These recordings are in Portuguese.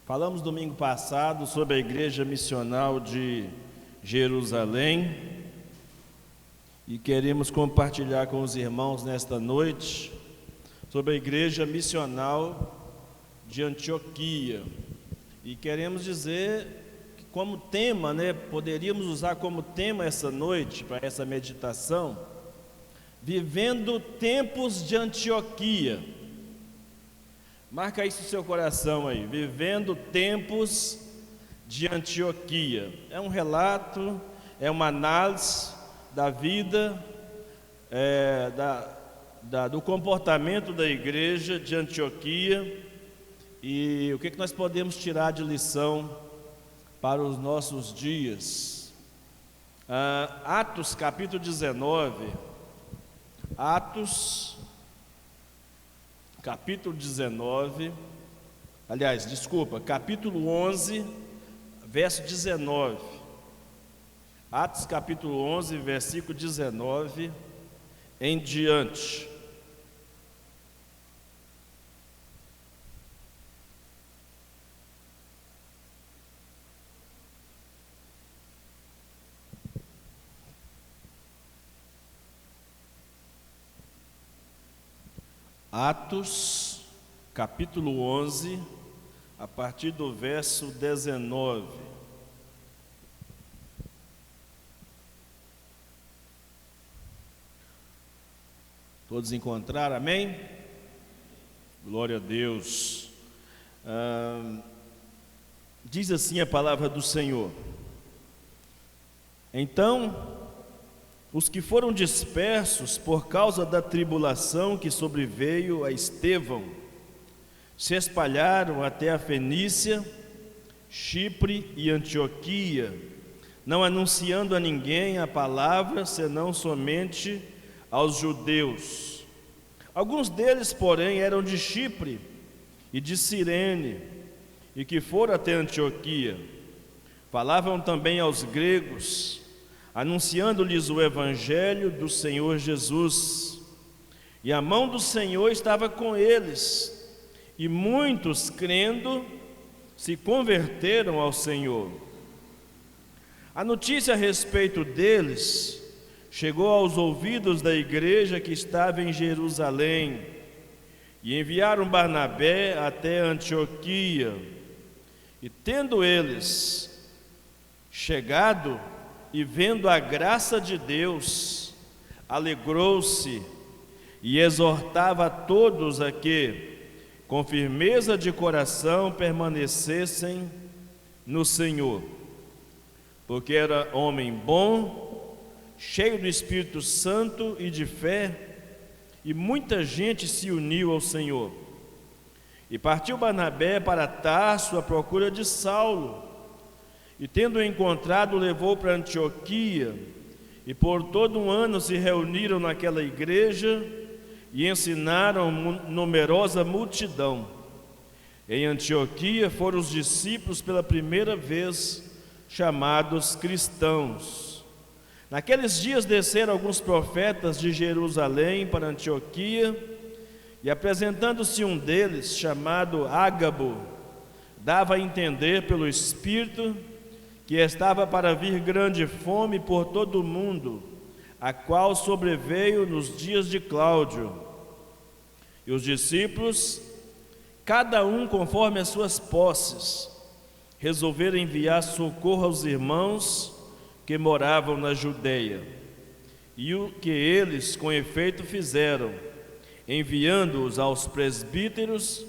Falamos domingo passado sobre a Igreja Missional de Jerusalém e queremos compartilhar com os irmãos nesta noite sobre a Igreja Missional de Antioquia. E queremos dizer que como tema, poderíamos usar como tema essa noite, para essa meditação, vivendo tempos de Antioquia. Marca isso no seu coração aí, vivendo tempos de Antioquia. É um relato, é uma análise da vida, do comportamento da igreja de Antioquia e o que nós podemos tirar de lição para os nossos dias. Atos capítulo 19, capítulo 11, verso 19. Atos capítulo 11, versículo 19 em diante. Atos, capítulo 11, a partir do verso 19. Todos encontraram, amém? Glória a Deus. Diz assim a palavra do Senhor: Então, os que foram dispersos por causa da tribulação que sobreveio a Estevão, se espalharam até a Fenícia, Chipre e Antioquia, não anunciando a ninguém a palavra, senão somente aos judeus. Alguns deles, porém, eram de Chipre e de Cirene, e que foram até Antioquia. Falavam também aos gregos, anunciando-lhes o evangelho do Senhor Jesus. E a mão do Senhor estava com eles, e muitos, crendo, se converteram ao Senhor. A notícia a respeito deles chegou aos ouvidos da igreja que estava em Jerusalém, e enviaram Barnabé até Antioquia. E tendo eles chegado e vendo a graça de Deus, alegrou-se e exortava a todos a que, com firmeza de coração, permanecessem no Senhor, porque era homem bom, cheio do Espírito Santo e de fé, e muita gente se uniu ao Senhor. E partiu Barnabé para Tarso à procura de Saulo, e tendo-o encontrado, levou para Antioquia, e por todo um ano se reuniram naquela igreja, e ensinaram numerosa multidão. Em Antioquia foram os discípulos pela primeira vez chamados cristãos. Naqueles dias desceram alguns profetas de Jerusalém para Antioquia, e apresentando-se um deles, chamado Ágabo, dava a entender pelo Espírito que estava para vir grande fome por todo o mundo, a qual sobreveio nos dias de Cláudio. E os discípulos, cada um conforme as suas posses, resolveram enviar socorro aos irmãos que moravam na Judeia. E o que eles com efeito fizeram, enviando-os aos presbíteros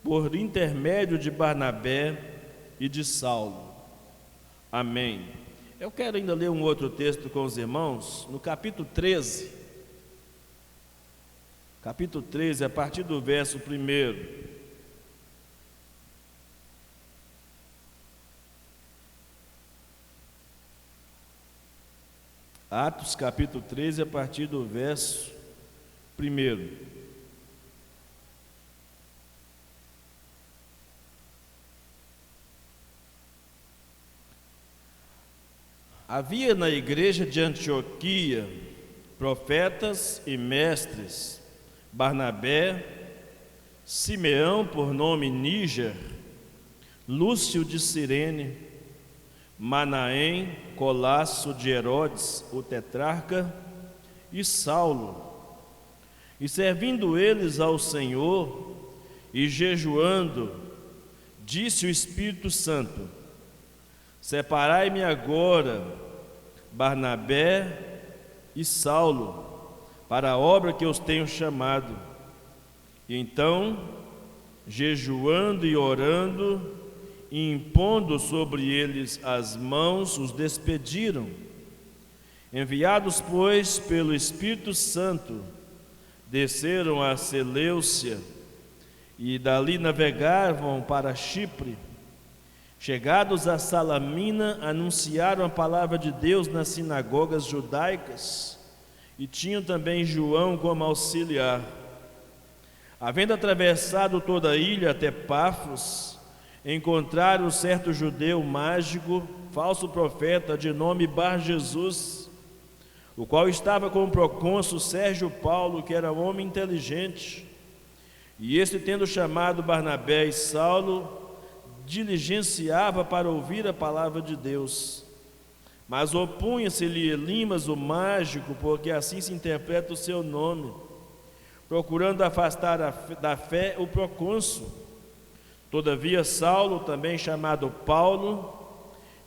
por intermédio de Barnabé e de Saulo. Amém. Eu quero ainda ler um outro texto com os irmãos, no capítulo 13. Capítulo 13, a partir do verso 1. Atos capítulo 13, a partir do verso 1. Havia na igreja de Antioquia profetas e mestres, Barnabé, Simeão por nome Níger, Lúcio de Cirene, Manaém, Colasso de Herodes, o tetrarca, e Saulo. E servindo eles ao Senhor e jejuando, disse o Espírito Santo: separai-me agora Barnabé e Saulo para a obra que os tenho chamado. E então, jejuando e orando, e impondo sobre eles as mãos, os despediram. Enviados, pois, pelo Espírito Santo, desceram a Seleucia e dali navegavam para Chipre. Chegados a Salamina, anunciaram a palavra de Deus nas sinagogas judaicas e tinham também João como auxiliar. Havendo atravessado toda a ilha até Pafos, encontraram certo judeu mágico, falso profeta, de nome Bar-Jesus, o qual estava com o procônsul Sérgio Paulo, que era um homem inteligente. E este, tendo chamado Barnabé e Saulo, diligenciava para ouvir a palavra de Deus. Mas opunha-se-lhe Elimas, o mágico, porque assim se interpreta o seu nome, procurando afastar da fé o procônsul. Todavia Saulo, também chamado Paulo,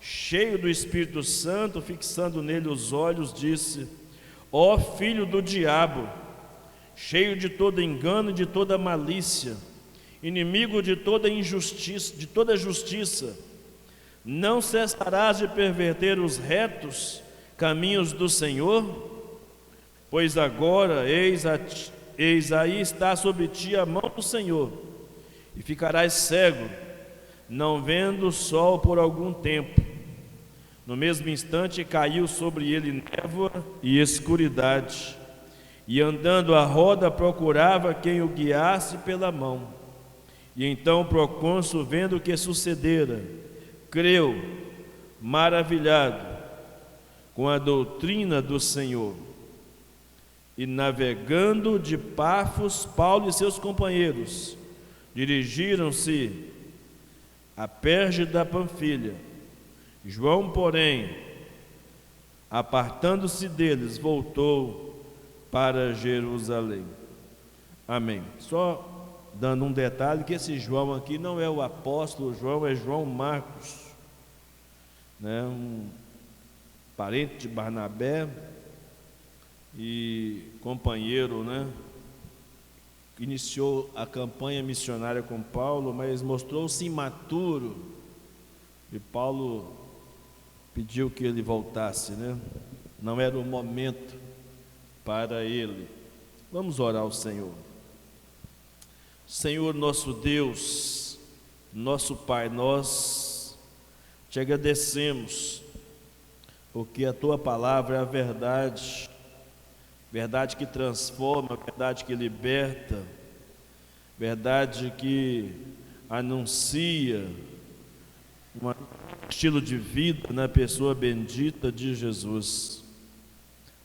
cheio do Espírito Santo, fixando nele os olhos, disse: ó filho do diabo, cheio de todo engano e de toda malícia, inimigo de toda injustiça, de toda justiça, não cessarás de perverter os retos caminhos do Senhor? Pois agora, eis aí está sobre ti a mão do Senhor, e ficarás cego, não vendo o sol por algum tempo. No mesmo instante caiu sobre ele névoa e escuridade, e andando à roda procurava quem o guiasse pela mão. E então o procônsul, vendo o que sucedera, creu, maravilhado com a doutrina do Senhor. E navegando de Pafos, Paulo e seus companheiros dirigiram-se a Perge da Panfilha. João, porém, apartando-se deles, voltou para Jerusalém. Amém. Só dando um detalhe, que esse João aqui não é o apóstolo João, é João Marcos, né? Um parente de Barnabé e companheiro, né? Iniciou a campanha missionária com Paulo, mas mostrou-se imaturo, e Paulo pediu que ele voltasse, né? Não era o momento para ele. Vamos orar ao Senhor. Senhor nosso Deus, nosso Pai, nós te agradecemos, porque a Tua palavra é a verdade, verdade que transforma, verdade que liberta, verdade que anuncia um estilo de vida na pessoa bendita de Jesus.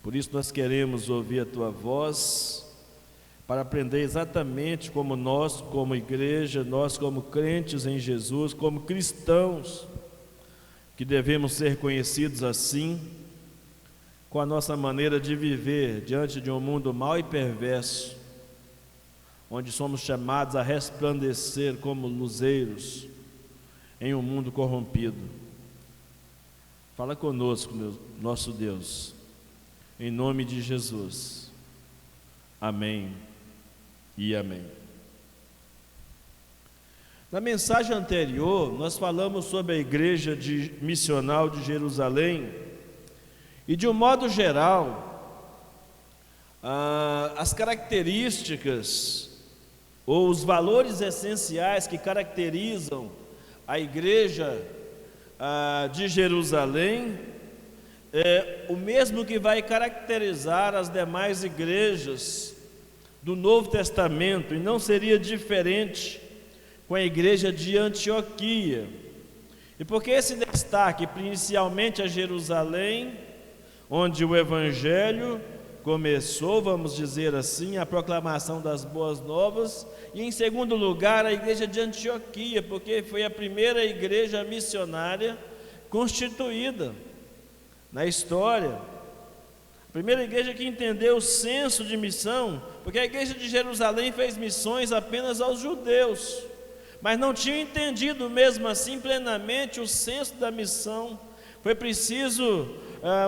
Por isso nós queremos ouvir a Tua voz, para aprender exatamente como nós, como igreja, nós como crentes em Jesus, como cristãos, que devemos ser conhecidos assim, com a nossa maneira de viver diante de um mundo mau e perverso, onde somos chamados a resplandecer como luzeiros em um mundo corrompido. Fala conosco, nosso Deus, em nome de Jesus. Amém e amém. Na mensagem anterior, nós falamos sobre a igreja missional de Jerusalém, e de um modo geral, as características ou os valores essenciais que caracterizam a igreja de Jerusalém é o mesmo que vai caracterizar as demais igrejas do Novo Testamento, e não seria diferente com a igreja de Antioquia. E por que esse destaque inicialmente a Jerusalém, onde o Evangelho começou, vamos dizer assim, a proclamação das boas novas, e em segundo lugar a igreja de Antioquia, porque foi a primeira igreja missionária constituída na história. A primeira igreja que entendeu o senso de missão, porque a igreja de Jerusalém fez missões apenas aos judeus, mas não tinha entendido mesmo assim plenamente o senso da missão. Foi preciso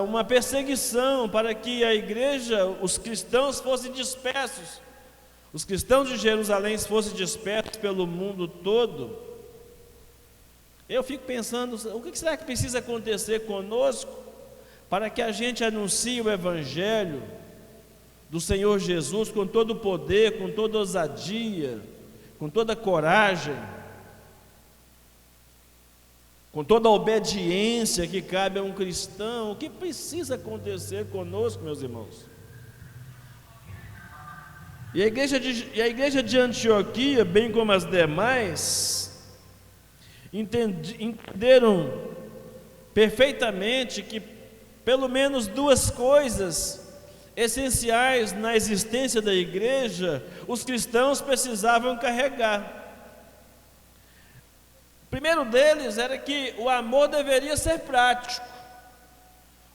uma perseguição para que a igreja, os cristãos fossem dispersos, os cristãos de Jerusalém fossem dispersos pelo mundo todo. Eu fico pensando, o que será que precisa acontecer conosco para que a gente anuncie o Evangelho do Senhor Jesus com todo o poder, com toda ousadia, com toda a coragem, com toda a obediência que cabe a um cristão? O que precisa acontecer conosco, meus irmãos? E a igreja de Antioquia, bem como as demais, entenderam perfeitamente que pelo menos duas coisas essenciais na existência da igreja os cristãos precisavam carregar. O primeiro deles era que o amor deveria ser prático.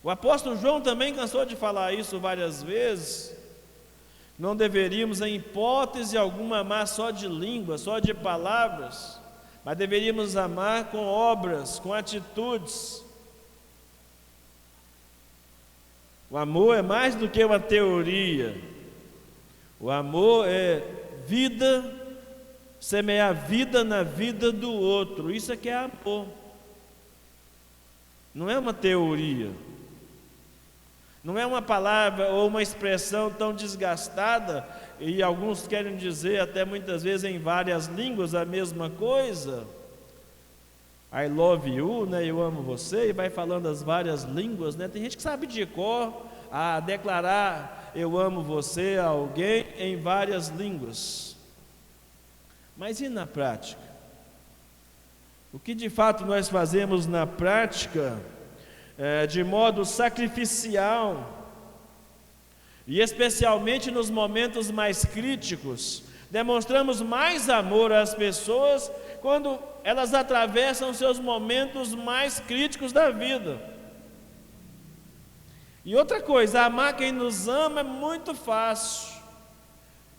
O apóstolo João também cansou de falar isso várias vezes. Não deveríamos, em hipótese alguma, amar só de língua, só de palavras, mas deveríamos amar com obras, com atitudes. O amor é mais do que uma teoria. O amor é vida, semear vida na vida do outro. Isso é que é amor. Não é uma teoria. Não é uma palavra ou uma expressão tão desgastada, e alguns querem dizer até muitas vezes em várias línguas a mesma coisa. I love you, né? Eu amo você, e vai falando as várias línguas, né? Tem gente que sabe de cor a declarar eu amo você a alguém em várias línguas. Mas e na prática? O que de fato nós fazemos na prática, de modo sacrificial, e especialmente nos momentos mais críticos? Demonstramos mais amor às pessoas quando elas atravessam seus momentos mais críticos da vida. E outra coisa, amar quem nos ama é muito fácil.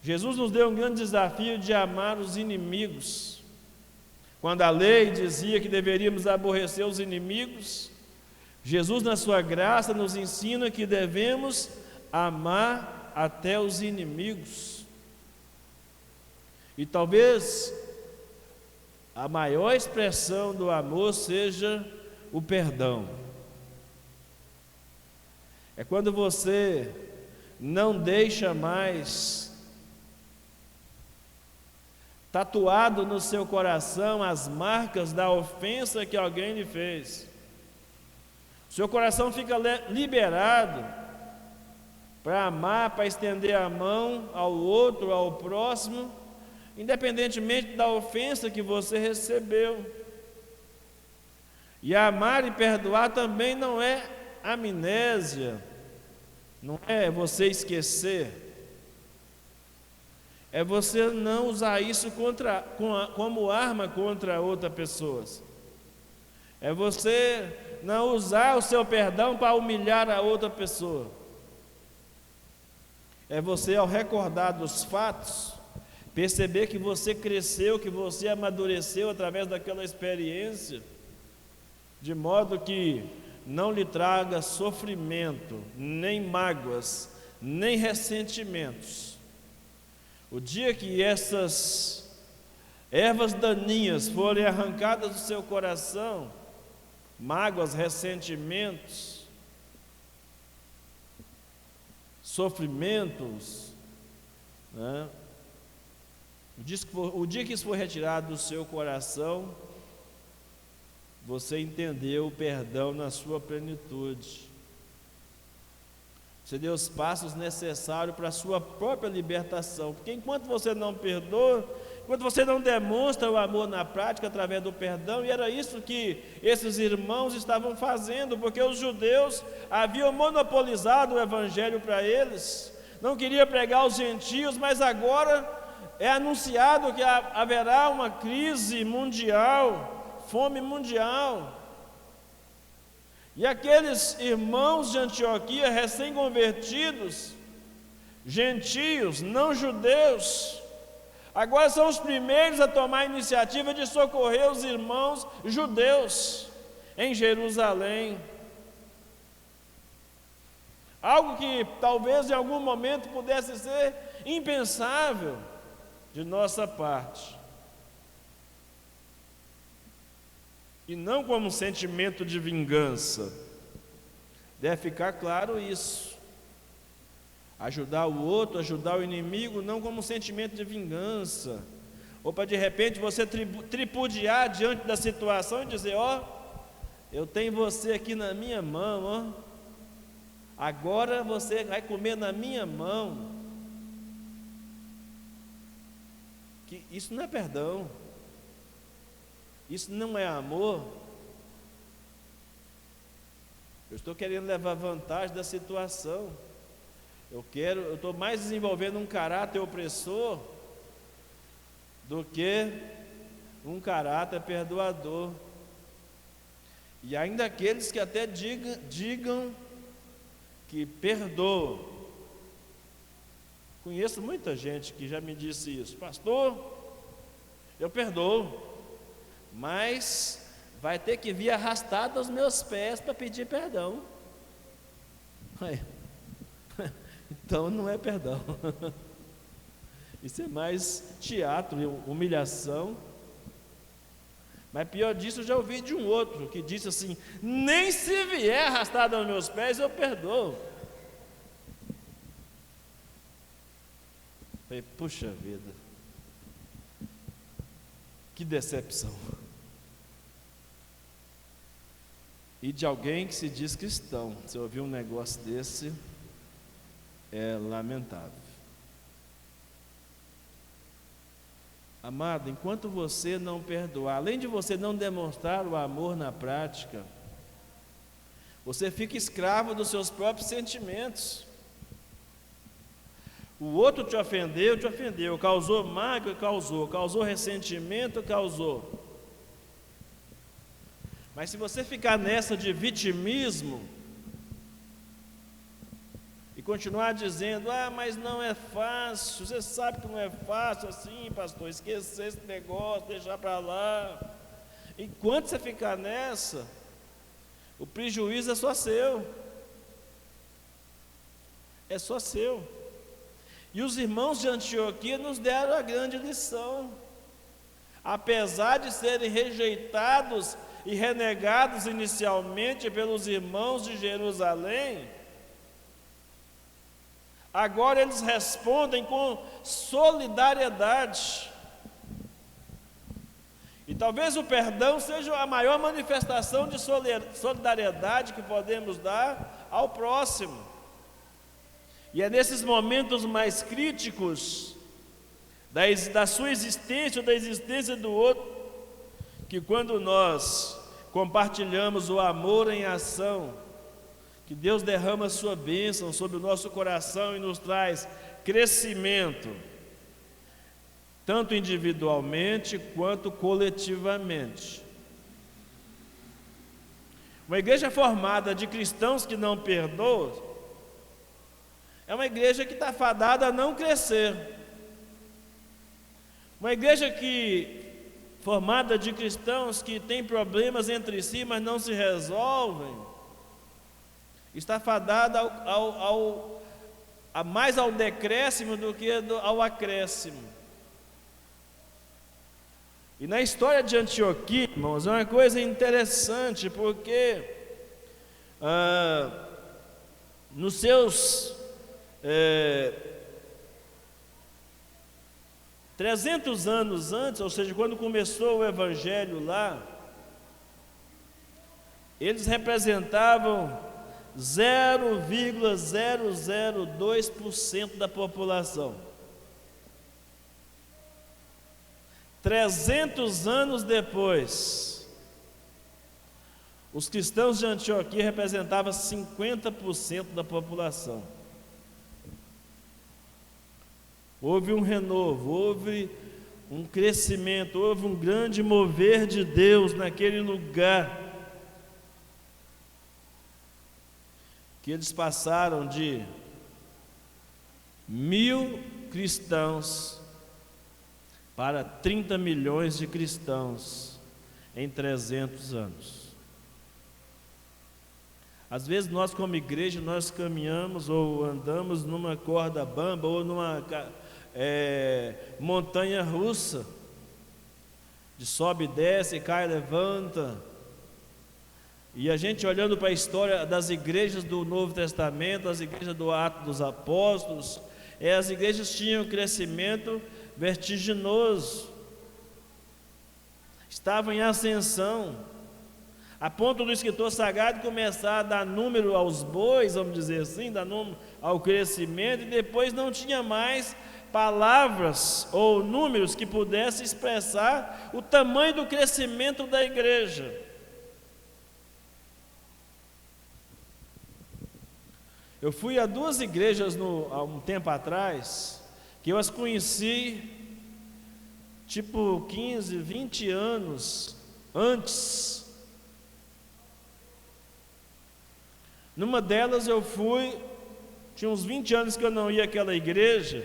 Jesus nos deu um grande desafio de amar os inimigos. Quando a lei dizia que deveríamos aborrecer os inimigos, Jesus, na sua graça, nos ensina que devemos amar até os inimigos. E talvez a maior expressão do amor seja o perdão. É quando você não deixa mais tatuado no seu coração as marcas da ofensa que alguém lhe fez. Seu coração fica liberado para amar, para estender a mão ao outro, ao próximo, independentemente da ofensa que você recebeu. E amar e perdoar também não é amnésia, não é você esquecer. É você não usar isso como arma contra outra pessoa. É você não usar o seu perdão para humilhar a outra pessoa. É você, ao recordar dos fatos, perceber que você cresceu, que você amadureceu através daquela experiência, de modo que não lhe traga sofrimento, nem mágoas, nem ressentimentos. O dia que essas ervas daninhas forem arrancadas do seu coração, mágoas, ressentimentos, sofrimentos, né? O dia que isso for retirado do seu coração, você entendeu o perdão na sua plenitude. Você deu os passos necessários para a sua própria libertação, porque enquanto você não perdoa, quando você não demonstra o amor na prática através do perdão. E era isso que esses irmãos estavam fazendo, porque os judeus haviam monopolizado o evangelho para eles, não queria pregar aos gentios, mas agora é anunciado que haverá uma crise mundial, fome mundial. E aqueles irmãos de Antioquia, recém-convertidos, gentios, não judeus, agora são os primeiros a tomar a iniciativa de socorrer os irmãos judeus em Jerusalém. Algo que talvez em algum momento pudesse ser impensável de nossa parte. E não como um sentimento de vingança. Deve ficar claro isso. Ajudar o outro, ajudar o inimigo, não como um sentimento de vingança. Ou para de repente você tripudiar diante da situação e dizer: ó, eu tenho você aqui na minha mão, ó. Agora você vai comer na minha mão. Que isso não é perdão. Isso não é amor. Eu estou querendo levar vantagem da situação. Eu estou mais desenvolvendo um caráter opressor do que um caráter perdoador. E ainda aqueles que até digam que perdoam. Conheço muita gente que já me disse isso: pastor, eu perdoo, mas vai ter que vir arrastado aos meus pés para pedir perdão. Então não é perdão. Isso é mais teatro, humilhação. Mas pior disso, eu já ouvi de um outro que disse assim: nem se vier arrastado aos meus pés eu perdoo. Falei, puxa vida, que decepção. E de alguém que se diz cristão, se ouvir um negócio desse, é lamentável. Amado, enquanto você não perdoar, além de você não demonstrar o amor na prática, você fica escravo dos seus próprios sentimentos. O outro te ofendeu, causou mágoa, causou ressentimento, causou. Mas se você ficar nessa de vitimismo e continuar dizendo: ah, mas não é fácil, você sabe que não é fácil assim, pastor, esquecer esse negócio, deixar para lá. Enquanto você ficar nessa, o prejuízo é só seu. É só seu. E os irmãos de Antioquia nos deram a grande lição. Apesar de serem rejeitados e renegados inicialmente pelos irmãos de Jerusalém, agora eles respondem com solidariedade. E talvez o perdão seja a maior manifestação de solidariedade que podemos dar ao próximo. E é nesses momentos mais críticos da sua existência ou da existência do outro, que quando nós compartilhamos o amor em ação, que Deus derrama a sua bênção sobre o nosso coração e nos traz crescimento, tanto individualmente quanto coletivamente. Uma igreja formada de cristãos que não perdoam é uma igreja que está fadada a não crescer. Uma igreja formada de cristãos que tem problemas entre si, mas não se resolvem, está fadada mais ao decréscimo do que ao acréscimo. E na história de Antioquia, irmãos, é uma coisa interessante, porque nos seus 300 anos antes, ou seja, quando começou o evangelho lá, eles representavam 0,002% da população. 300 anos depois, os cristãos de Antioquia representavam 50% da população. Houve um renovo, houve um crescimento, houve um grande mover de Deus naquele lugar, que eles passaram de 1.000 cristãos para 30 milhões de cristãos em 300 anos. Às vezes nós como igreja, nós caminhamos ou andamos numa corda bamba ou numa montanha russa, de sobe e desce, cai e levanta, e a gente olhando para a história das igrejas do Novo Testamento, as igrejas do Atos dos Apóstolos, as igrejas tinham um crescimento vertiginoso, estavam em ascensão, a ponto do escritor sagrado começar a dar número aos bois, vamos dizer assim, dar número ao crescimento, e depois não tinha mais palavras ou números que pudessem expressar o tamanho do crescimento da igreja. Eu fui a 2 igrejas há um tempo atrás, que eu as conheci, tipo 15, 20 anos antes. Numa delas eu fui, tinha uns 20 anos que eu não ia àquela igreja,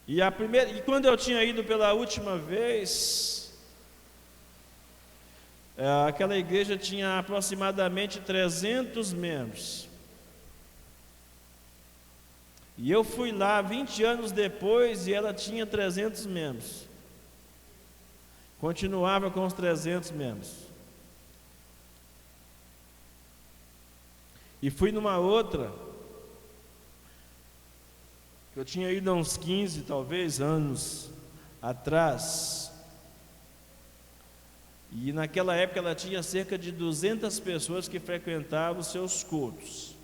e quando eu tinha ido pela última vez, aquela igreja tinha aproximadamente 300 membros. E eu fui lá 20 anos depois e ela tinha 300 membros. Continuava com os 300 membros. E fui numa outra, que eu tinha ido há uns 15, talvez, anos atrás. E naquela época ela tinha cerca de 200 pessoas que frequentavam os seus cultos.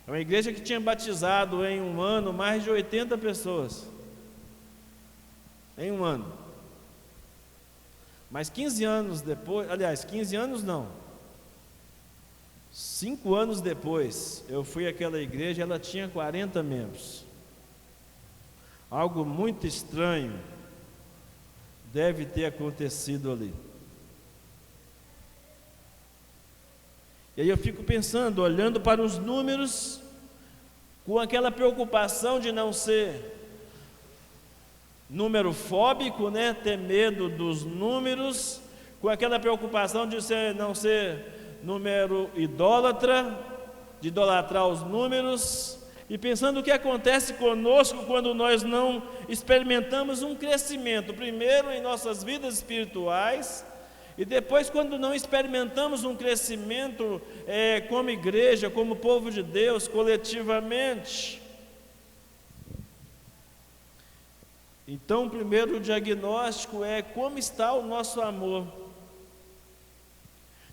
É uma igreja que tinha batizado em um ano mais de 80 pessoas. Em um ano. Mas 15 anos depois, aliás, 15 anos não. 5 anos depois, eu fui àquela igreja e ela tinha 40 membros. Algo muito estranho deve ter acontecido ali. E aí eu fico pensando, olhando para os números, com aquela preocupação de não ser numerofóbico, né? Ter medo dos números, com aquela preocupação de não ser número idólatra, de idolatrar os números, e pensando o que acontece conosco quando nós não experimentamos um crescimento, primeiro em nossas vidas espirituais, e depois quando não experimentamos um crescimento como igreja, como povo de Deus, coletivamente. Então o primeiro diagnóstico é como está o nosso amor.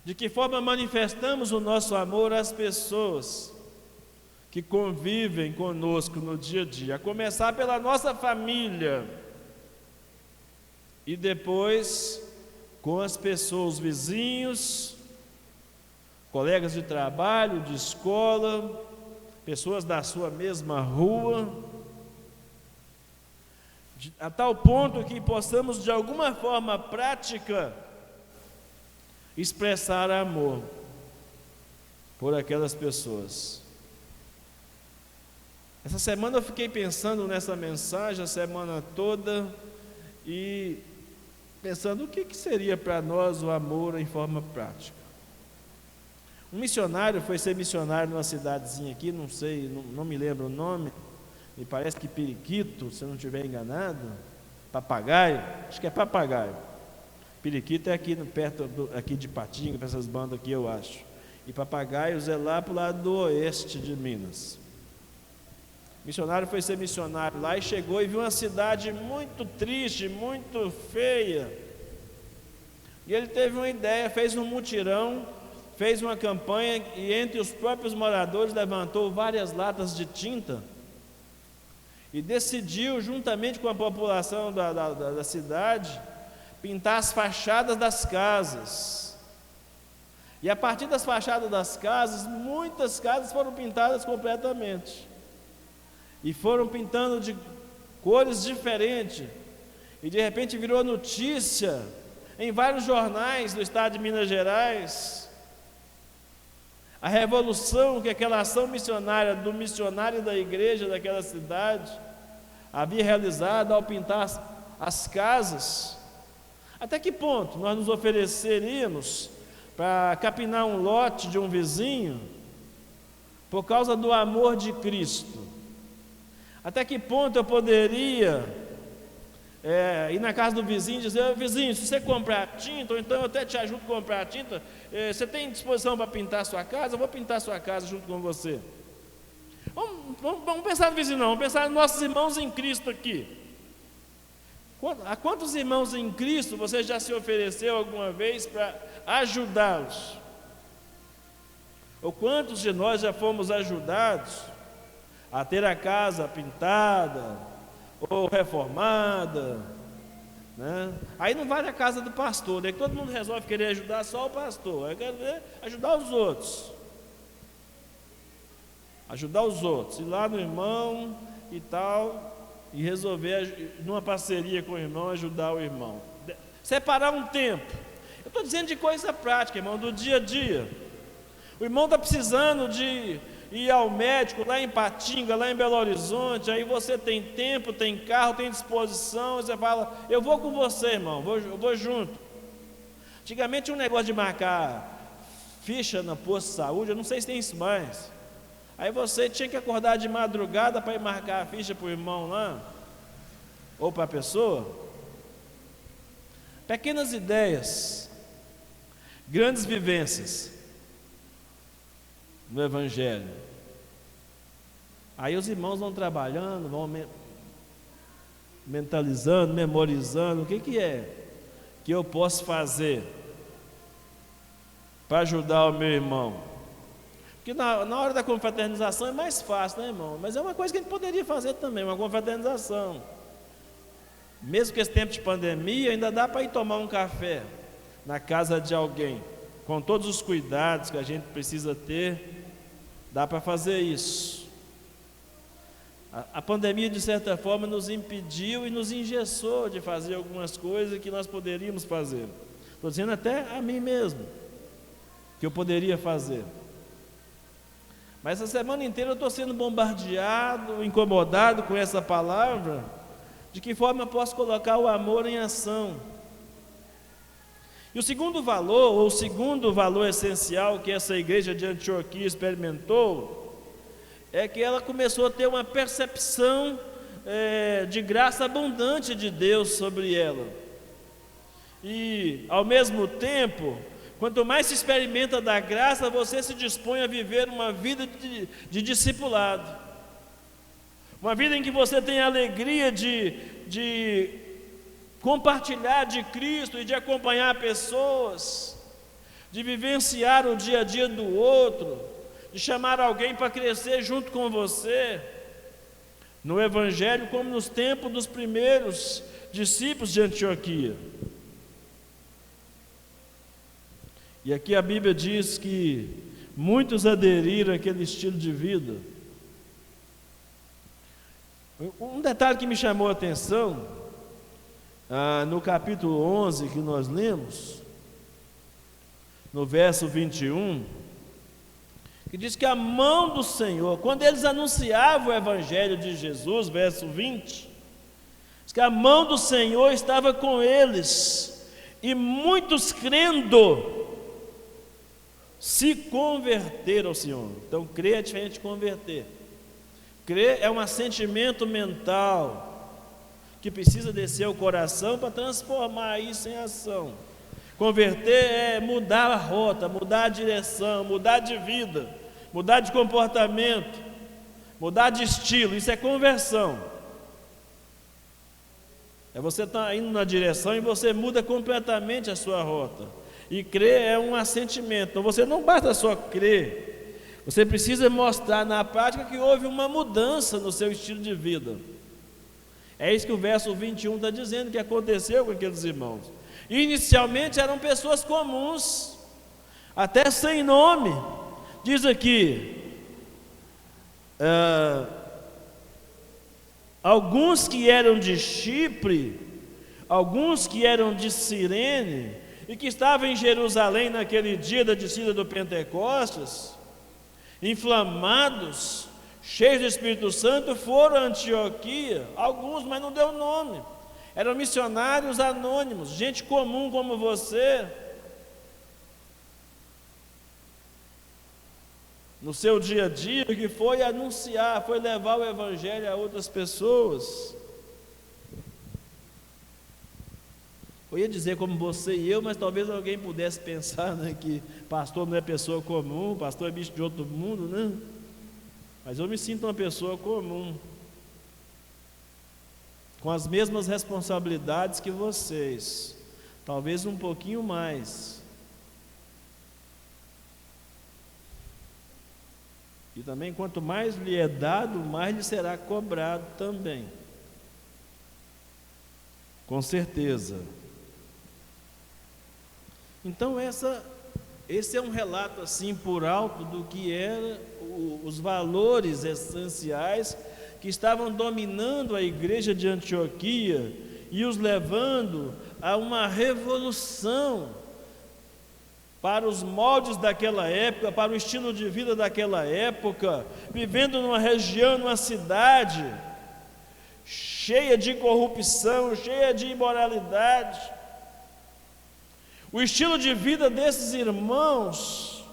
De que forma manifestamos o nosso amor às pessoas que convivem conosco no dia a dia, a começar pela nossa família e depois com as pessoas, vizinhos, colegas de trabalho, de escola, pessoas da sua mesma rua, a tal ponto que possamos de alguma forma prática expressar amor por aquelas pessoas. Essa semana eu fiquei pensando nessa mensagem a semana toda e pensando o que seria para nós o amor em forma prática. Um missionário foi ser missionário numa cidadezinha aqui, não sei, não me lembro o nome, me parece que Periquito, se eu não estiver enganado, Papagaio, acho que é Papagaio. Periquito é aqui perto aqui de Patinga, para essas bandas aqui eu acho. E Papagaios é lá para o lado do oeste de Minas. O missionário foi ser missionário lá e chegou e viu uma cidade muito triste, muito feia. E ele teve uma ideia, fez um mutirão, fez uma campanha e entre os próprios moradores levantou várias latas de tinta e decidiu, juntamente com a população da cidade, pintar as fachadas das casas. E a partir das fachadas das casas, muitas casas foram pintadas completamente. E foram pintando de cores diferentes. E de repente virou notícia em vários jornais do estado de Minas Gerais. A revolução que aquela ação missionária do missionário da igreja daquela cidade havia realizado ao pintar as casas. Até que ponto nós nos ofereceríamos para capinar um lote de um vizinho por causa do amor de Cristo? Até que ponto eu poderia ir na casa do vizinho e dizer: vizinho, se você comprar tinta, ou então eu até te ajudo a comprar tinta, você tem disposição para pintar a sua casa? Eu vou pintar a sua casa junto com você. Vamos pensar no vizinho, não, vamos pensar nos nossos irmãos em Cristo aqui. A quantos irmãos em Cristo você já se ofereceu alguma vez para ajudá-los? Ou quantos de nós já fomos ajudados a ter a casa pintada ou reformada, né? Aí não vale a casa do pastor, né? Que todo mundo resolve querer ajudar só o pastor. Eu quero ajudar os outros. Ajudar os outros, ir lá no irmão e tal, e resolver, numa parceria com o irmão, ajudar o irmão. Separar um tempo. Eu estou dizendo de coisa prática, irmão, do dia a dia. O irmão está precisando de ir ao médico lá em Patinga, lá em Belo Horizonte. Aí você tem tempo, tem carro, tem disposição. Você fala: eu vou com você, irmão, eu vou junto. Antigamente tinha um negócio de marcar ficha no posto de saúde, eu não sei se tem isso mais. Aí você tinha que acordar de madrugada para ir marcar a ficha para o irmão lá, ou para a pessoa. Pequenas ideias, grandes vivências no Evangelho. Aí os irmãos vão trabalhando, vão mentalizando, memorizando, o que é que eu posso fazer para ajudar o meu irmão? Porque na hora da confraternização é mais fácil, né, irmão? Mas é uma coisa que a gente poderia fazer também, uma confraternização. Mesmo que esse tempo de pandemia, ainda dá para ir tomar um café na casa de alguém, com todos os cuidados que a gente precisa ter, dá para fazer isso. A pandemia, de certa forma, nos impediu e nos engessou de fazer algumas coisas que nós poderíamos fazer. Estou dizendo até a mim mesmo, que eu poderia fazer. Mas essa semana inteira eu estou sendo bombardeado, incomodado com essa palavra. De que forma eu posso colocar o amor em ação? E o segundo valor essencial que essa igreja de Antioquia experimentou, é que ela começou a ter uma percepção de graça abundante de Deus sobre ela. E, ao mesmo tempo, quanto mais se experimenta da graça, você se dispõe a viver uma vida de discipulado. Uma vida em que você tem a alegria de compartilhar de Cristo e de acompanhar pessoas, de vivenciar o dia a dia do outro, de chamar alguém para crescer junto com você, no Evangelho, como nos tempos dos primeiros discípulos de Antioquia. E aqui a Bíblia diz que muitos aderiram àquele estilo de vida. Um detalhe que me chamou a atenção, no capítulo 11 que nós lemos, no verso 21, que diz que a mão do Senhor, quando eles anunciavam o Evangelho de Jesus, verso 20, diz que a mão do Senhor estava com eles, e muitos crendo, se converteram ao Senhor. Então, crer é diferente de converter. Crer é um assentimento mental que precisa descer ao coração para transformar isso em ação. Converter é mudar a rota, mudar a direção, mudar de vida, mudar de comportamento, mudar de estilo. Isso é conversão. É você estar indo na direção e você muda completamente a sua rota. E crer é um assentimento. Então você não basta só crer, você precisa mostrar na prática que houve uma mudança no seu estilo de vida. É isso que o verso 21 está dizendo que aconteceu com aqueles irmãos. Inicialmente eram pessoas comuns, até sem nome. Diz aqui, alguns que eram de Chipre, alguns que eram de Cirene, e que estavam em Jerusalém naquele dia da descida do Pentecostes, inflamados, cheios do Espírito Santo, foram a Antioquia, alguns, mas não deu nome, eram missionários anônimos, gente comum como você, no seu dia a dia, que foi anunciar, foi levar o Evangelho a outras pessoas. Eu ia dizer como você e eu, mas talvez alguém pudesse pensar, né, que pastor não é pessoa comum, pastor é bicho de outro mundo, né? Mas eu me sinto uma pessoa comum, com as mesmas responsabilidades que vocês, talvez um pouquinho mais. E também, quanto mais lhe é dado, mais lhe será cobrado também. Com certeza. Então, esse é um relato assim por alto do que eram os valores essenciais que estavam dominando a igreja de Antioquia e os levando a uma revolução para os moldes daquela época, para o estilo de vida daquela época, vivendo numa região, numa cidade cheia de corrupção, cheia de imoralidade. O estilo de vida desses irmãos,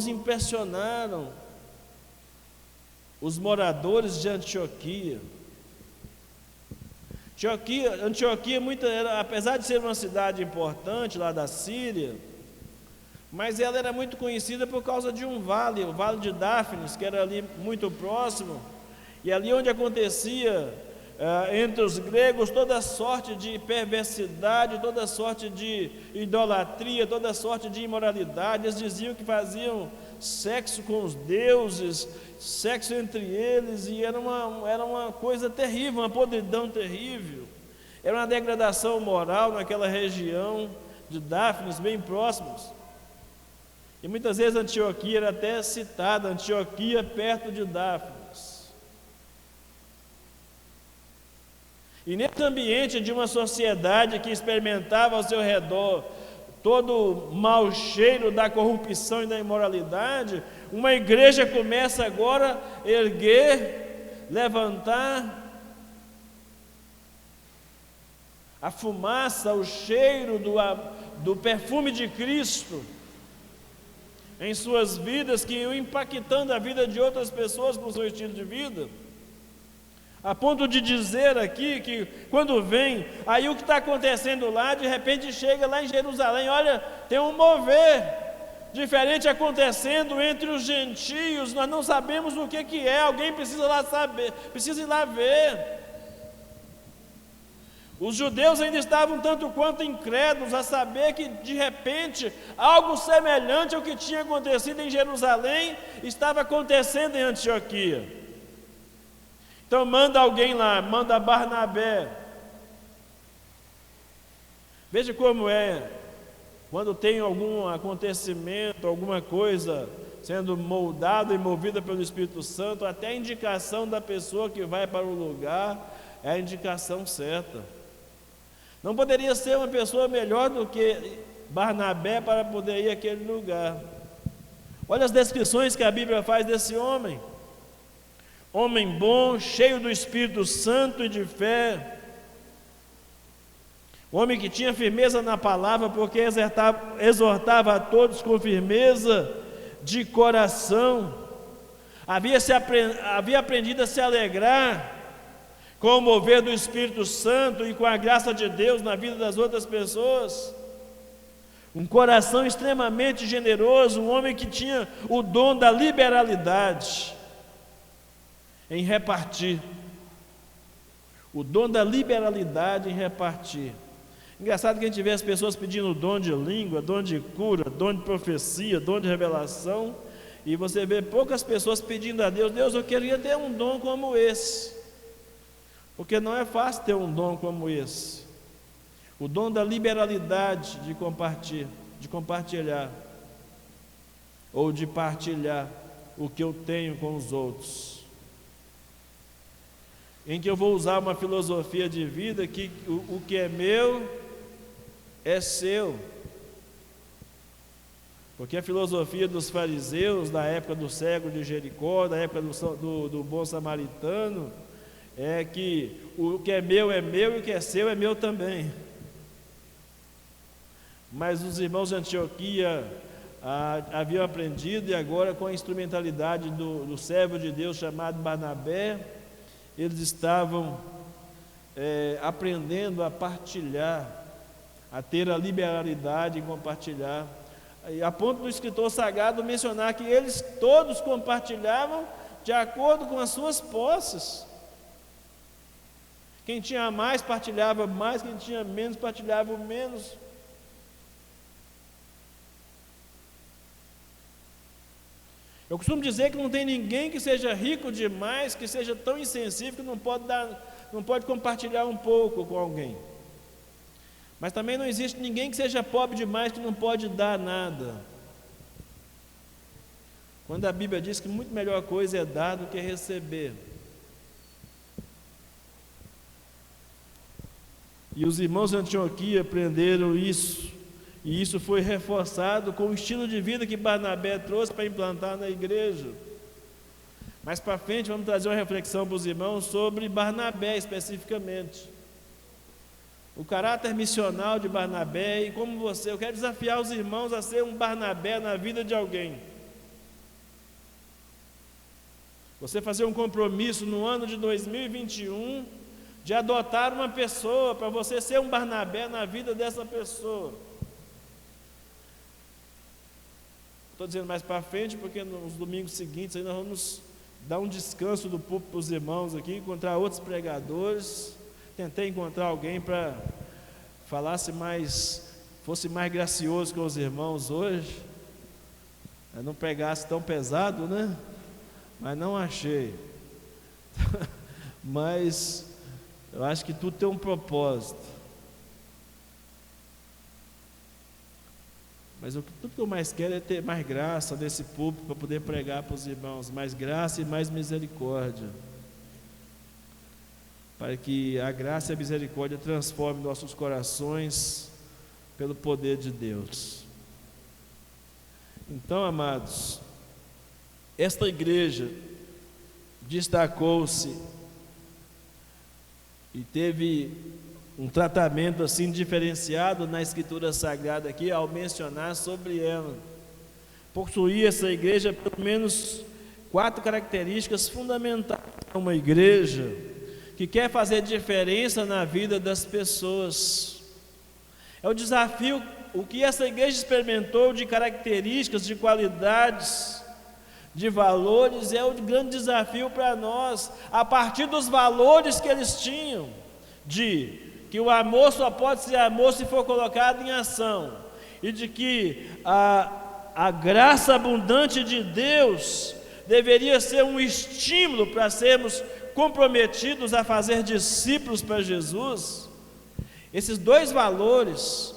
impressionaram os moradores de Antioquia. Antioquia apesar de ser uma cidade importante lá da Síria, mas ela era muito conhecida por causa de um vale, o Vale de Dáfnis, que era ali muito próximo, e ali onde acontecia entre os gregos toda sorte de perversidade, toda sorte de idolatria, toda sorte de imoralidade. Eles diziam que faziam sexo com os deuses, sexo entre eles, e era uma coisa terrível, uma podridão terrível. Era uma degradação moral naquela região de Dáfnis, bem próximos. E muitas vezes Antioquia era até citada, Antioquia perto de Dáfnis. E nesse ambiente de uma sociedade que experimentava ao seu redor todo o mau cheiro da corrupção e da imoralidade, uma igreja começa agora a erguer, levantar a fumaça, o cheiro do perfume de Cristo em suas vidas, que iam impactando a vida de outras pessoas com o seu estilo de vida. A ponto de dizer aqui que quando vem, aí o que está acontecendo lá, de repente chega lá em Jerusalém, olha, tem um mover diferente acontecendo entre os gentios, nós não sabemos o que é, alguém precisa lá saber, precisa ir lá ver. Os judeus ainda estavam tanto quanto incrédulos a saber que de repente algo semelhante ao que tinha acontecido em Jerusalém estava acontecendo em Antioquia. Então manda alguém lá, manda Barnabé. Veja como é, quando tem algum acontecimento, alguma coisa sendo moldada e movida pelo Espírito Santo, até a indicação da pessoa que vai para o lugar é a indicação certa. Não poderia ser uma pessoa melhor do que Barnabé para poder ir àquele lugar. Olha as descrições que a Bíblia faz desse homem. Homem bom, cheio do Espírito Santo e de fé, homem que tinha firmeza na palavra, porque exortava a todos com firmeza de coração, havia aprendido a se alegrar com o mover do Espírito Santo e com a graça de Deus na vida das outras pessoas, um coração extremamente generoso, um homem que tinha o dom da liberalidade em repartir, o dom da liberalidade em repartir. Engraçado que a gente vê as pessoas pedindo dom de língua, dom de cura, dom de profecia, dom de revelação, E você vê poucas pessoas pedindo a Deus: Deus, eu queria ter um dom como esse. Porque não é fácil ter um dom como esse. O dom da liberalidade de compartilhar, ou de partilhar o que eu tenho com os outros. Em que eu vou usar uma filosofia de vida que o que é meu é seu. Porque a filosofia dos fariseus, da época do cego de Jericó, da época do bom samaritano, é que o que é meu e o que é seu é meu também. Mas os irmãos de Antioquia haviam aprendido, e agora com a instrumentalidade do servo de Deus chamado Barnabé, eles estavam aprendendo a partilhar, a ter a liberalidade em compartilhar, a ponto do escritor sagrado mencionar que eles todos compartilhavam de acordo com as suas posses. Quem tinha mais partilhava mais, quem tinha menos partilhava menos. Eu costumo dizer que não tem ninguém que seja rico demais, que seja tão insensível que não pode compartilhar um pouco com alguém. Mas também não existe ninguém que seja pobre demais que não pode dar nada. Quando a Bíblia diz que muito melhor coisa é dar do que receber. E os irmãos de Antioquia aprenderam isso, e isso foi reforçado com o estilo de vida que Barnabé trouxe para implantar na igreja. Mais para frente vamos trazer uma reflexão para os irmãos sobre Barnabé especificamente. O caráter missional de Barnabé e como eu quero desafiar os irmãos a ser um Barnabé na vida de alguém. Você fazer um compromisso no ano de 2021 de adotar uma pessoa, para você ser um Barnabé na vida dessa pessoa. Estou dizendo mais para frente, porque nos domingos seguintes aí nós vamos dar um descanso do púlpito para os irmãos aqui, encontrar outros pregadores. Tentei encontrar alguém para fosse mais gracioso com os irmãos hoje, não pegasse tão pesado, né? Mas não achei. Mas eu acho que tudo tem um propósito. Mas tudo que eu mais quero é ter mais graça nesse púlpito para poder pregar para os irmãos, mais graça e mais misericórdia, para que a graça e a misericórdia transformem nossos corações pelo poder de Deus. Então, amados, esta igreja destacou-se e teve um tratamento assim diferenciado na Escritura Sagrada aqui, ao mencionar sobre ela. Possuía essa igreja pelo menos 4 características fundamentais para uma igreja que quer fazer diferença na vida das pessoas. É o desafio, o que essa igreja experimentou de características, de qualidades, de valores, é o grande desafio para nós, a partir dos valores que eles tinham, de que o amor só pode ser amor se for colocado em ação, e de que a graça abundante de Deus deveria ser um estímulo para sermos comprometidos a fazer discípulos para Jesus. Esses 2 valores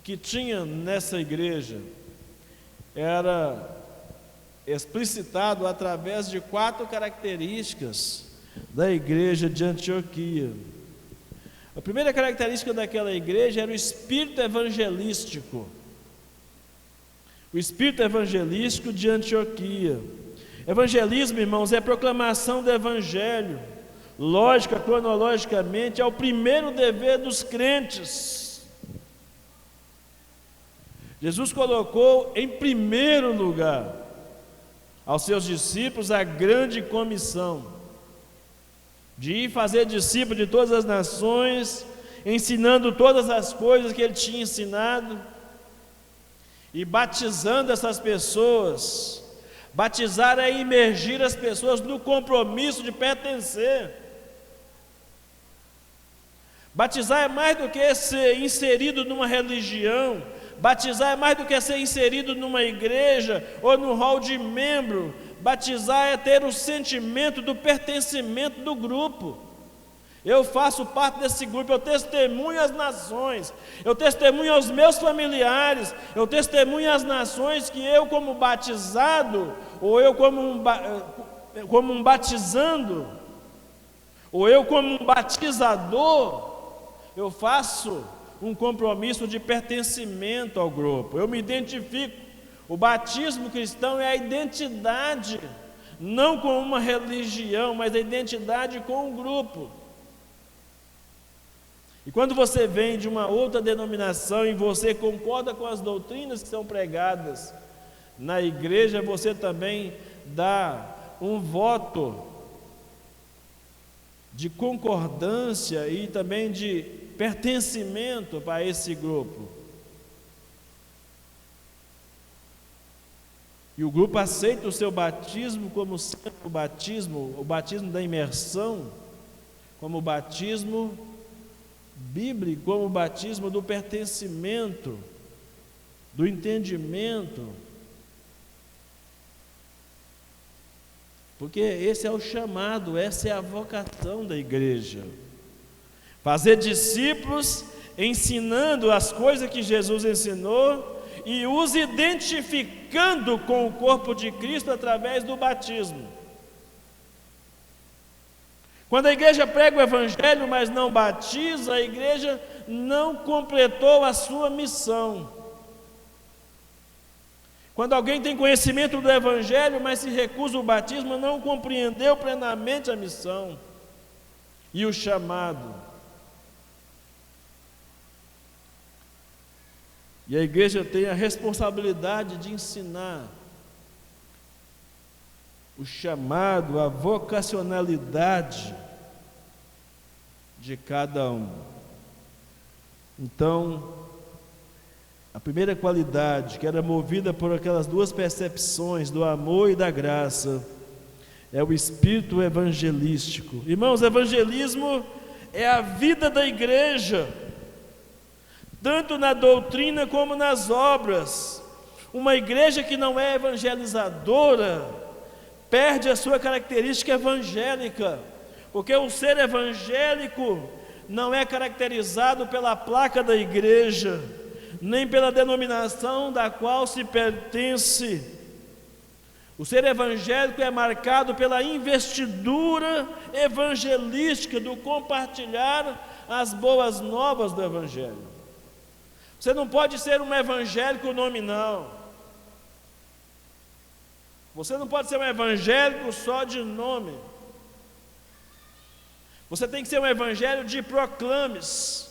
que tinha nessa igreja era explicitado através de 4 características da igreja de Antioquia. A primeira característica daquela igreja era o espírito evangelístico. O espírito evangelístico de Antioquia. Evangelismo, irmãos, é a proclamação do evangelho. Lógica, cronologicamente, é o primeiro dever dos crentes. Jesus colocou em primeiro lugar aos seus discípulos a grande comissão de ir fazer discípulos de todas as nações, ensinando todas as coisas que ele tinha ensinado e batizando essas pessoas. Batizar é imergir as pessoas no compromisso de pertencer. Batizar é mais do que ser inserido numa religião. Batizar é mais do que ser inserido numa igreja ou no hall de membro. Batizar é ter o sentimento do pertencimento do grupo. Eu faço parte desse grupo, eu testemunho as nações, eu testemunho aos meus familiares, eu testemunho as nações que eu como batizado, ou eu como um batizando, ou eu como um batizador, eu faço um compromisso de pertencimento ao grupo, eu me identifico. O batismo cristão é a identidade, não com uma religião, mas a identidade com o grupo. E quando você vem de uma outra denominação e você concorda com as doutrinas que são pregadas na igreja, você também dá um voto de concordância e também de pertencimento para esse grupo. E o grupo aceita o seu batismo como sendo o batismo da imersão, como o batismo bíblico, como o batismo do pertencimento, do entendimento. Porque esse é o chamado, essa é a vocação da igreja. Fazer discípulos, ensinando as coisas que Jesus ensinou e os identificando com o corpo de Cristo através do batismo. Quando a igreja prega o evangelho, mas não batiza, a igreja não completou a sua missão. Quando alguém tem conhecimento do evangelho, mas se recusa o batismo, não compreendeu plenamente a missão e o chamado. E a igreja tem a responsabilidade de ensinar o chamado, a vocacionalidade de cada um. Então, a primeira qualidade, que era movida por aquelas duas percepções do amor e da graça, é o espírito evangelístico. Irmãos, evangelismo é a vida da igreja, tanto na doutrina como nas obras. Uma igreja que não é evangelizadora perde a sua característica evangélica, porque o ser evangélico não é caracterizado pela placa da igreja, nem pela denominação da qual se pertence. O ser evangélico é marcado pela investidura evangelística, do compartilhar as boas novas do evangelho. Você não pode ser um evangélico nominal. Você não pode ser um evangélico só de nome. Você tem que ser um evangelho de proclames.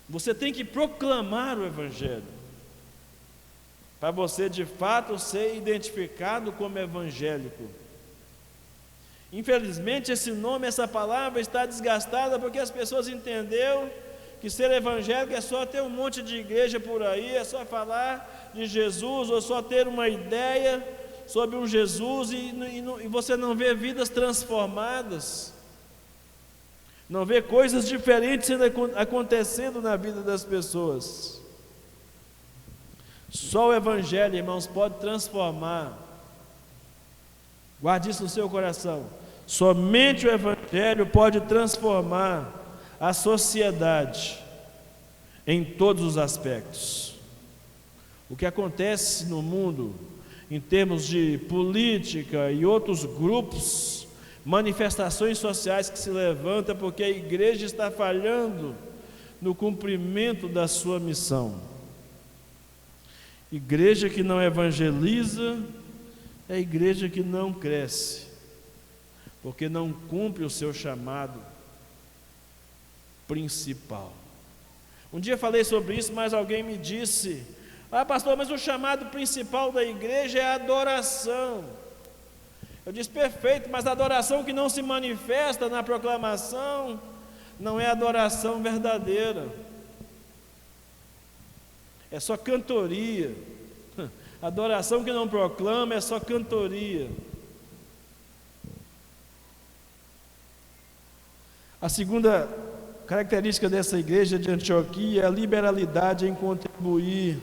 Você tem que proclamar o evangelho, para você de fato ser identificado como evangélico. Infelizmente esse nome, essa palavra está desgastada, porque as pessoas entenderam que ser evangélico é só ter um monte de igreja por aí, é só falar de Jesus, ou só ter uma ideia sobre um Jesus e você não vê vidas transformadas, não vê coisas diferentes acontecendo na vida das pessoas. Só o evangelho, irmãos, pode transformar. Guarde isso no seu coração. Somente o evangelho pode transformar a sociedade em todos os aspectos. O que acontece no mundo em termos de política e outros grupos, manifestações sociais que se levantam porque a igreja está falhando no cumprimento da sua missão. Igreja que não evangeliza é igreja que não cresce, porque não cumpre o seu chamado principal. Um dia falei sobre isso, mas alguém me disse: pastor, mas o chamado principal da igreja é a adoração. Eu disse: perfeito, mas a adoração que não se manifesta na proclamação não é adoração verdadeira, é só cantoria. Adoração que não proclama é só cantoria. A segunda característica dessa igreja de Antioquia é a liberalidade em contribuir.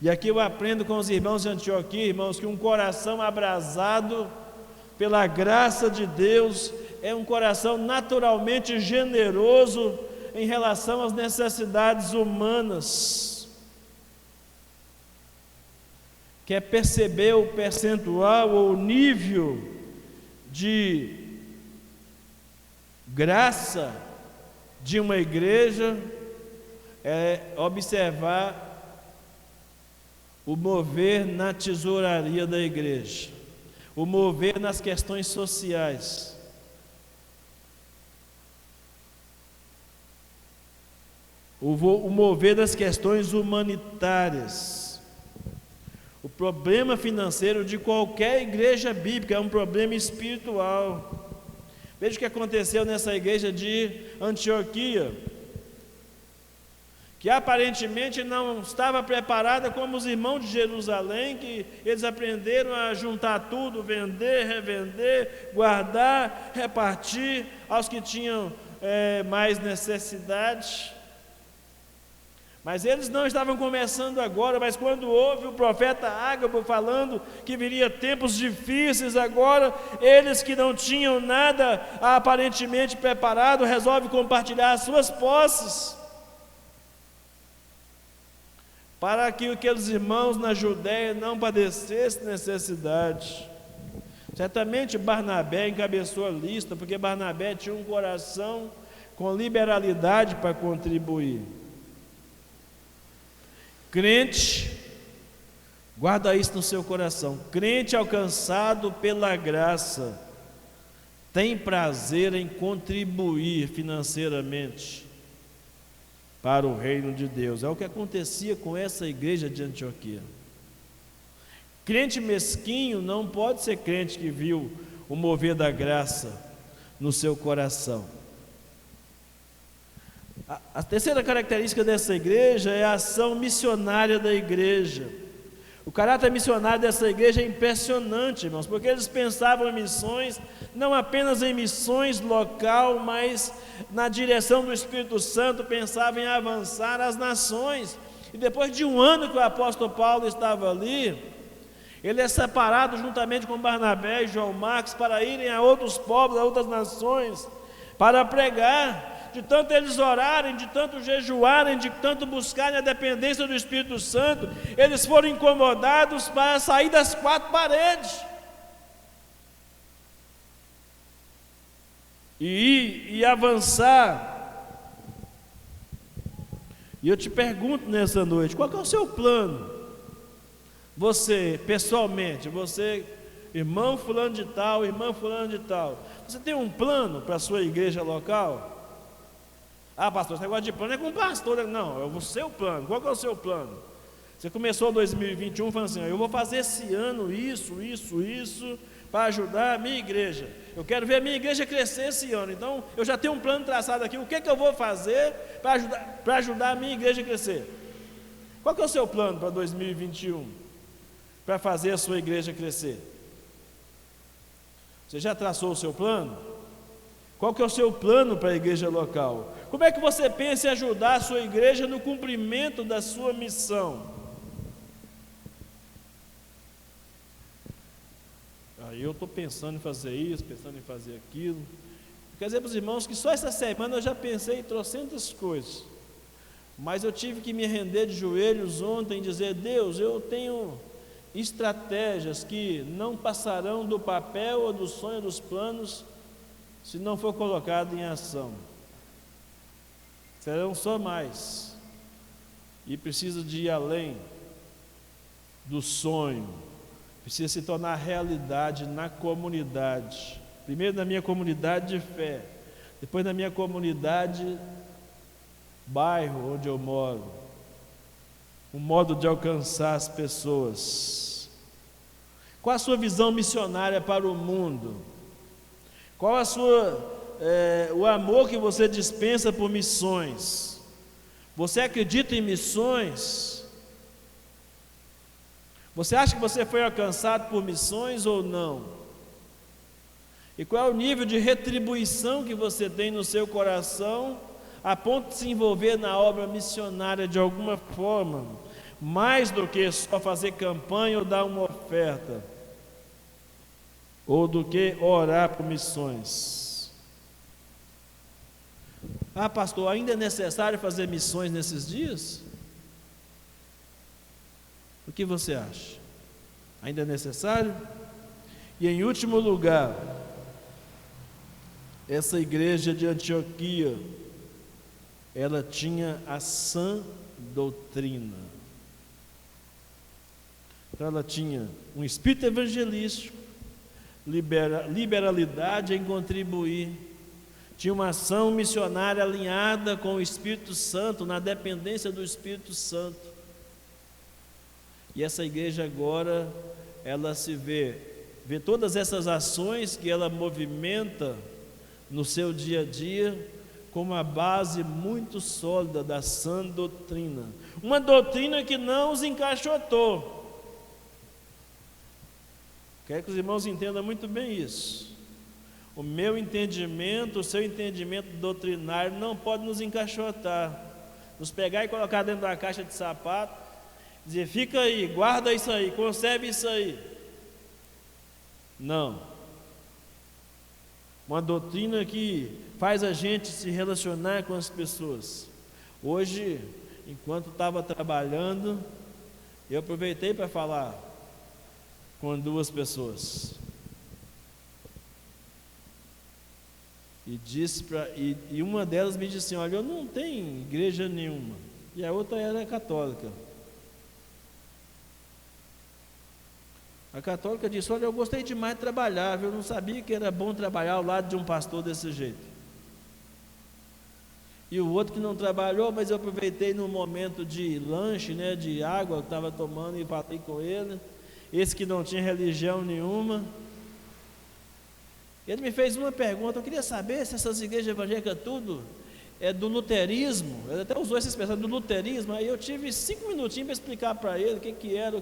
E aqui eu aprendo com os irmãos de Antioquia, irmãos, que um coração abrasado pela graça de Deus é um coração naturalmente generoso em relação às necessidades humanas. Quer perceber o percentual ou o nível de graça de uma igreja, é observar o mover na tesouraria da igreja, o mover nas questões sociais. O mover das questões humanitárias. O problema financeiro de qualquer igreja bíblica é um problema espiritual. Veja o que aconteceu nessa igreja de Antioquia, que aparentemente não estava preparada como os irmãos de Jerusalém, que eles aprenderam a juntar tudo, vender, revender, guardar, repartir aos que tinham mais necessidade. Mas eles não estavam começando agora, mas quando houve o profeta Ágabo falando que viria tempos difíceis agora, eles que não tinham nada aparentemente preparado, resolvem compartilhar as suas posses, para que aqueles irmãos na Judéia não padecessem necessidade. Certamente Barnabé encabeçou a lista, porque Barnabé tinha um coração com liberalidade para contribuir. Crente, guarda isso no seu coração, crente alcançado pela graça, tem prazer em contribuir financeiramente para o reino de Deus. É o que acontecia com essa igreja de Antioquia. Crente mesquinho não pode ser crente que viu o mover da graça no seu coração. A terceira característica dessa igreja é a ação missionária da igreja. O caráter missionário dessa igreja é impressionante, irmãos, porque eles pensavam em missões, não apenas em missões local, mas na direção do Espírito Santo, pensavam em avançar as nações. E depois de um ano que o apóstolo Paulo estava ali, ele é separado juntamente com Barnabé e João Marcos para irem a outros povos, a outras nações, para pregar. De tanto eles orarem, de tanto jejuarem, de tanto buscarem a dependência do Espírito Santo, eles foram incomodados para sair das quatro paredes e avançar. E eu te pergunto nessa noite, qual que é o seu plano? Você, pessoalmente, você, irmão fulano de tal, irmã fulano de tal, você tem um plano para a sua igreja local? Ah, pastor, esse negócio de plano é com o pastor. Não, é o seu plano. Qual que é o seu plano? Você começou 2021 falando assim, eu vou fazer esse ano isso, para ajudar a minha igreja. Eu quero ver a minha igreja crescer esse ano. Então, eu já tenho um plano traçado aqui. O que eu vou fazer para ajudar a minha igreja a crescer? Qual que é o seu plano para 2021? Para fazer a sua igreja crescer? Você já traçou o seu plano? Qual que é o seu plano para a igreja local? Como é que você pensa em ajudar a sua igreja no cumprimento da sua missão? Aí eu estou pensando em fazer isso, pensando em fazer aquilo. Quer dizer para os irmãos que só essa semana eu já pensei em trocentas coisas. Mas eu tive que me render de joelhos ontem e dizer, Deus, eu tenho estratégias que não passarão do papel ou do sonho dos planos se não for colocado em ação. Serão só mais. E precisa de ir além do sonho. Precisa se tornar realidade na comunidade. Primeiro na minha comunidade de fé. Depois na minha comunidade, bairro onde eu moro. Um modo de alcançar as pessoas. Qual a sua visão missionária para o mundo? Qual o amor que você dispensa por missões? Você acredita em missões? Você acha que você foi alcançado por missões ou não? E qual é o nível de retribuição que você tem no seu coração, a ponto de se envolver na obra missionária de alguma forma, mais do que só fazer campanha ou dar uma oferta, ou do que orar por missões? Ah, pastor, ainda é necessário fazer missões nesses dias? O que você acha? Ainda é necessário? E em último lugar, essa igreja de Antioquia, ela tinha a sã doutrina. Então ela tinha um espírito evangelístico, liberalidade em contribuir, tinha uma ação missionária alinhada com o Espírito Santo, na dependência do Espírito Santo. E essa igreja agora, ela se vê todas essas ações que ela movimenta no seu dia a dia, como uma base muito sólida da sã doutrina. Uma doutrina que não os encaixotou. Quero que os irmãos entendam muito bem isso. O meu entendimento, o seu entendimento doutrinário não pode nos encaixotar, nos pegar e colocar dentro da caixa de sapato, dizer, fica aí, guarda isso aí, conserve isso aí. Não. Uma doutrina que faz a gente se relacionar com as pessoas. Hoje, enquanto estava trabalhando, eu aproveitei para falar com duas pessoas. E uma delas me disse assim, olha, eu não tenho igreja nenhuma. E a outra era católica. A católica disse, olha, eu gostei demais de trabalhar, eu não sabia que era bom trabalhar ao lado de um pastor desse jeito. E o outro que não trabalhou, mas eu aproveitei no momento de lanche, né, de água que estava tomando e falei com ele. Esse que não tinha religião nenhuma. Ele me fez uma pergunta, eu queria saber se essas igrejas evangélicas tudo é do luterismo. Ele até usou essa expressão do luterismo, aí eu tive 5 minutinhos para explicar para ele o que era,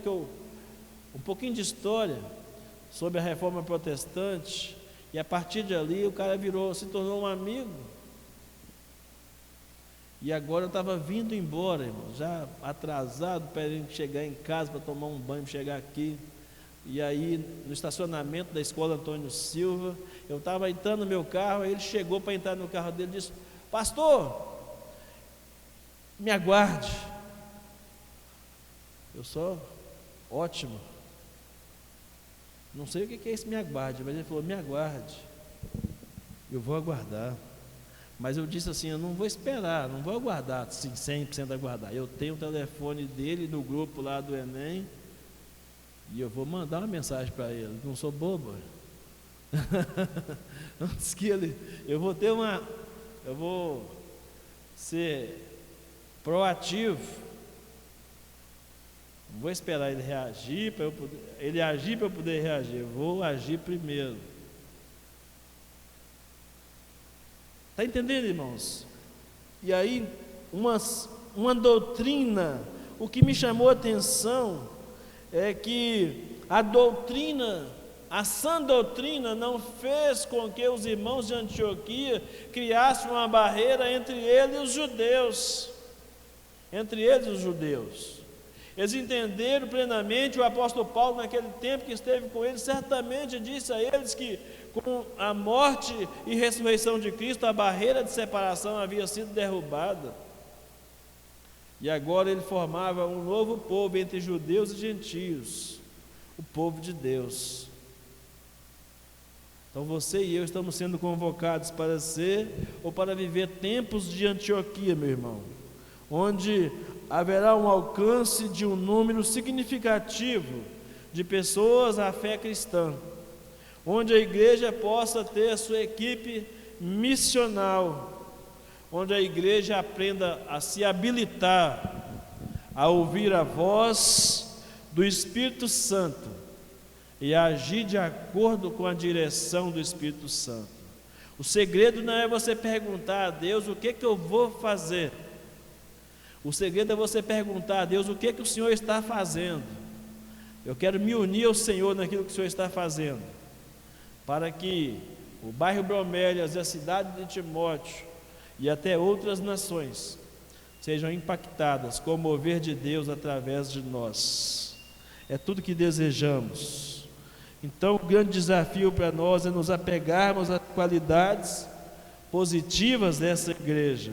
um pouquinho de história sobre a reforma protestante, e a partir de ali o cara se tornou um amigo. E agora eu estava vindo embora, irmão, já atrasado para ele chegar em casa para tomar um banho, para chegar aqui. E aí no estacionamento da escola Antônio Silva, eu estava entrando no meu carro, aí ele chegou para entrar no carro dele e disse, pastor, me aguarde. Eu só, ótimo. Não sei o que é esse me aguarde, mas ele falou, me aguarde. Eu vou aguardar. Mas eu disse assim, eu não vou esperar, não vou aguardar, assim, 100% aguardar. Eu tenho o telefone dele no grupo lá do Enem, e eu vou mandar uma mensagem para ele, não sou bobo. Antes que eu vou ser proativo. Não vou esperar ele reagir, ele agir para eu poder reagir, eu vou agir primeiro. Está entendendo, irmãos? E aí, uma doutrina, o que me chamou a atenção é que a sã doutrina não fez com que os irmãos de Antioquia criassem uma barreira entre eles e os judeus. Eles entenderam plenamente, o apóstolo Paulo, naquele tempo que esteve com eles, certamente disse a eles que com a morte e ressurreição de Cristo, a barreira de separação havia sido derrubada. E agora ele formava um novo povo entre judeus e gentios, o povo de Deus. Então você e eu estamos sendo convocados para ser ou para viver tempos de Antioquia, meu irmão, onde haverá um alcance de um número significativo de pessoas à fé cristã, onde a igreja possa ter a sua equipe missional, onde a igreja aprenda a se habilitar a ouvir a voz do Espírito Santo e a agir de acordo com a direção do Espírito Santo. O segredo não é você perguntar a Deus o que eu vou fazer. O segredo é você perguntar a Deus o que o Senhor está fazendo. Eu quero me unir ao Senhor naquilo que o Senhor está fazendo, para que o bairro Bromélias e a cidade de Timóteo e até outras nações sejam impactadas com o mover de Deus através de nós. É tudo que desejamos. Então, o grande desafio para nós é nos apegarmos às qualidades positivas dessa igreja,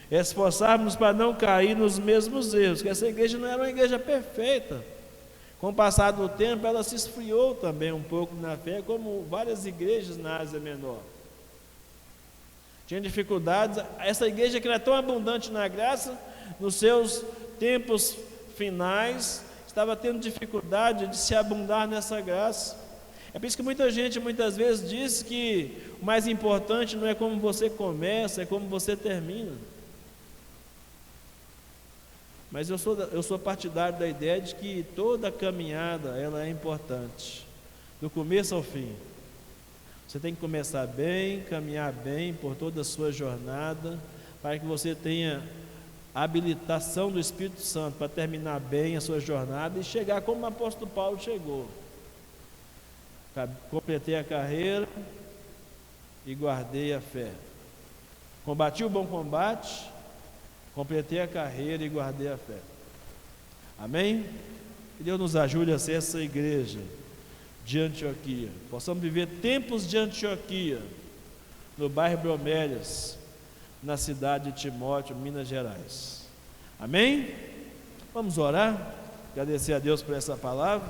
esforçarmos para não cair nos mesmos erros, porque essa igreja não era uma igreja perfeita. Com o passar do tempo, ela se esfriou também um pouco na fé, como várias igrejas na Ásia Menor. Tinha dificuldades. Essa igreja que era tão abundante na graça, nos seus tempos finais, estava tendo dificuldade de se abundar nessa graça. É por isso que muita gente muitas vezes diz que o mais importante não é como você começa, é como você termina. Mas eu sou partidário da ideia de que toda caminhada ela é importante, do começo ao fim. Você tem que começar bem, caminhar bem por toda a sua jornada, para que você tenha a habilitação do Espírito Santo para terminar bem a sua jornada e chegar como o apóstolo Paulo chegou. Completei a carreira e guardei a fé. Combati o bom combate, completei a carreira e guardei a fé. Amém? Que Deus nos ajude a ser essa igreja de Antioquia. Possamos viver tempos de Antioquia, no bairro Bromélias, na cidade de Timóteo, Minas Gerais. Amém? Vamos orar, agradecer a Deus por essa palavra.